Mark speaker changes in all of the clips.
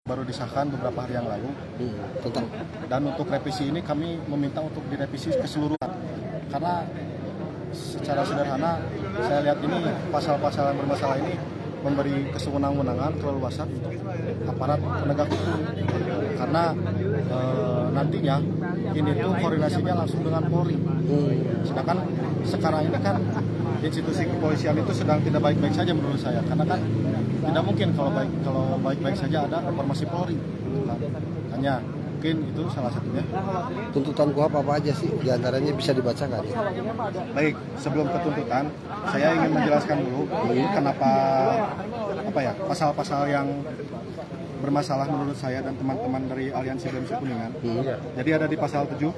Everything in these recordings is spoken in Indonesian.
Speaker 1: baru disahkan beberapa hari yang lalu.
Speaker 2: Tentang
Speaker 1: Dan untuk revisi ini kami meminta untuk direvisi keseluruhan. Karena secara sederhana saya lihat ini pasal-pasal yang bermasalah ini memberi kesewenang-wenangan keleluasan untuk aparat penegak hukum. Karena nantinya ini tuh koordinasinya langsung dengan Polri. Sedangkan sekarang ini kan institusi kepolisian itu sedang tidak baik-baik saja menurut saya, karena kan tidak mungkin kalau baik-baik saja ada informasi Polri. Hanya mungkin itu salah satunya.
Speaker 2: tuntutan KUHP apa aja sih? Di antaranya bisa dibacakan ya?
Speaker 1: Baik, sebelum ke tuntutan, saya ingin menjelaskan dulu kenapa pasal-pasal yang bermasalah menurut saya dan teman-teman dari Aliansi BEM Kuningan. Jadi ada di pasal 7.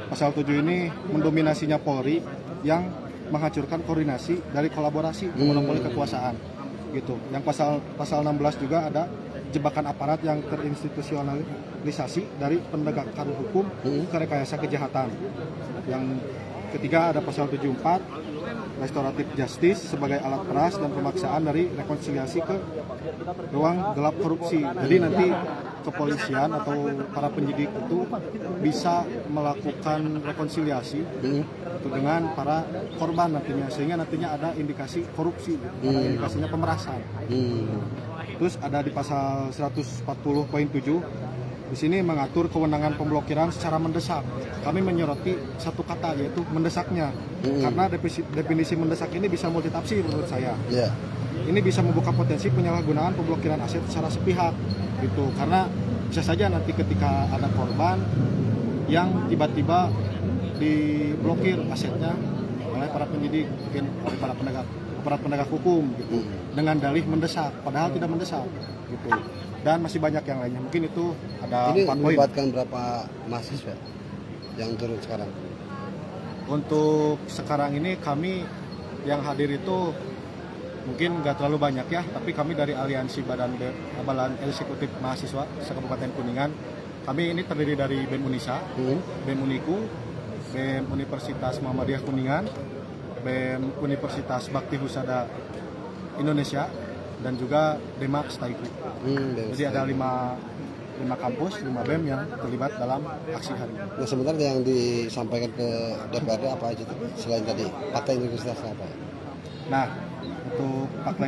Speaker 1: Pasal 7 ini mendominasinya Polri yang menghancurkan koordinasi dari kolaborasi monopoli kekuasaan. Gitu. Yang pasal 16 juga ada jebakan aparat yang terinstitusionalisasi dari penegakan hukum ke rekayasa kejahatan. Yang ketiga ada pasal 74 restoratif justice sebagai alat peras dan pemaksaan dari rekonsiliasi ke ruang gelap korupsi. Jadi nanti kepolisian atau para penyidik itu bisa melakukan rekonsiliasi dengan para korban nantinya, sehingga nantinya ada indikasi korupsi, ada indikasinya pemerasan. Terus ada di pasal 140.7 di sini mengatur kewenangan pemblokiran secara mendesak. Kami menyoroti satu kata, yaitu mendesaknya, karena definisi mendesak ini bisa multitafsir menurut saya. Ini bisa membuka potensi penyalahgunaan pemblokiran aset secara sepihak, gitu. Karena bisa saja nanti ketika ada korban yang tiba-tiba diblokir asetnya oleh para penyidik, mungkin oleh para aparat penegak hukum, gitu, dengan dalih mendesak, padahal tidak mendesak, gitu. Dan masih banyak yang lainnya. Mungkin itu ada 4
Speaker 2: Ini
Speaker 1: poin.
Speaker 2: melibatkan berapa mahasiswa yang turun sekarang?
Speaker 1: Untuk sekarang ini kami yang hadir itu mungkin nggak terlalu banyak ya, tapi kami dari Aliansi Badan Eksekutif Mahasiswa se-Kabupaten Kuningan, kami ini terdiri dari BEM Unisa, BEM Uniku, BEM Universitas Muhammadiyah Kuningan, BEM Universitas Bakti Husada Indonesia, dan juga DEMAKS Taiku. Jadi ada 5 kampus, 5 BEM yang terlibat dalam aksi hari ini.
Speaker 2: Nah, sebenarnya yang disampaikan ke DPRD apa aja tuh? Selain tadi fakta integritas apa?
Speaker 1: Nah, untuk fakta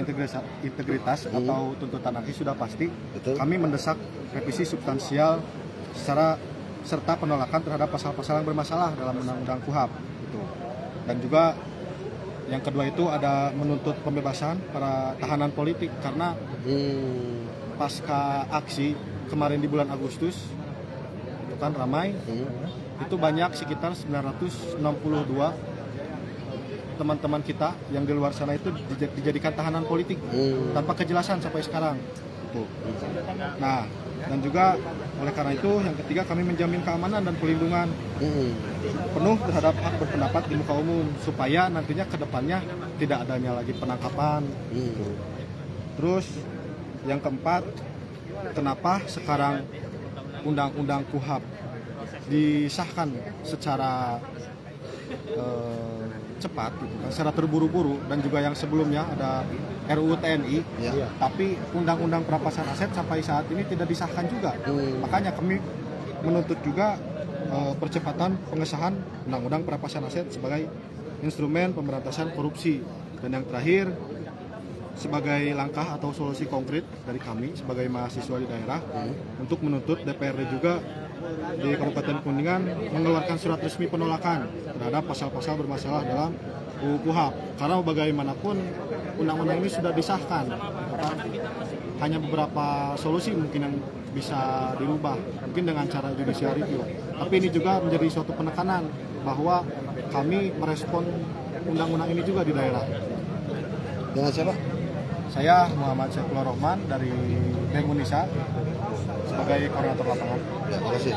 Speaker 1: integritas atau tuntutan aksi sudah pasti.
Speaker 2: Betul.
Speaker 1: Kami mendesak revisi substansial serta penolakan terhadap pasal-pasal yang bermasalah dalam Undang-Undang KUHP. Gitu. Dan juga yang kedua itu ada menuntut pembebasan para tahanan politik, karena pasca aksi kemarin di bulan Agustus itu kan ramai, itu banyak sekitar 962 teman-teman kita yang di luar sana itu dijadikan tahanan politik tanpa kejelasan sampai sekarang. Nah, dan juga oleh karena itu yang ketiga kami menjamin keamanan dan pelindungan penuh terhadap hak berpendapat di muka umum, supaya nantinya ke depannya tidak adanya lagi penangkapan. Terus yang keempat, kenapa sekarang Undang-Undang KUHP disahkan secara cepat, gitu kan, secara terburu-buru, dan juga yang sebelumnya ada RUU TNI, tapi Undang-Undang Perampasan Aset sampai saat ini tidak disahkan juga. Makanya kami menuntut juga percepatan pengesahan Undang-Undang Perampasan Aset sebagai instrumen pemberantasan korupsi. Dan yang terakhir, sebagai langkah atau solusi konkret dari kami sebagai mahasiswa di daerah, untuk menuntut DPRD juga di Kabupaten Kuningan mengeluarkan surat resmi penolakan terhadap pasal-pasal bermasalah dalam UU KUHP. Karena bagaimanapun undang-undang ini sudah disahkan, hanya beberapa solusi mungkin yang bisa dirubah, mungkin dengan cara judicial review. Tapi ini juga menjadi suatu penekanan bahwa kami merespon undang-undang ini juga di daerah.
Speaker 2: Dengan siapa?
Speaker 1: Saya Muhammad Syaifullah Rohman dari BEM Unisa sebagai koordinator lapangan.
Speaker 2: Ya, terima kasih.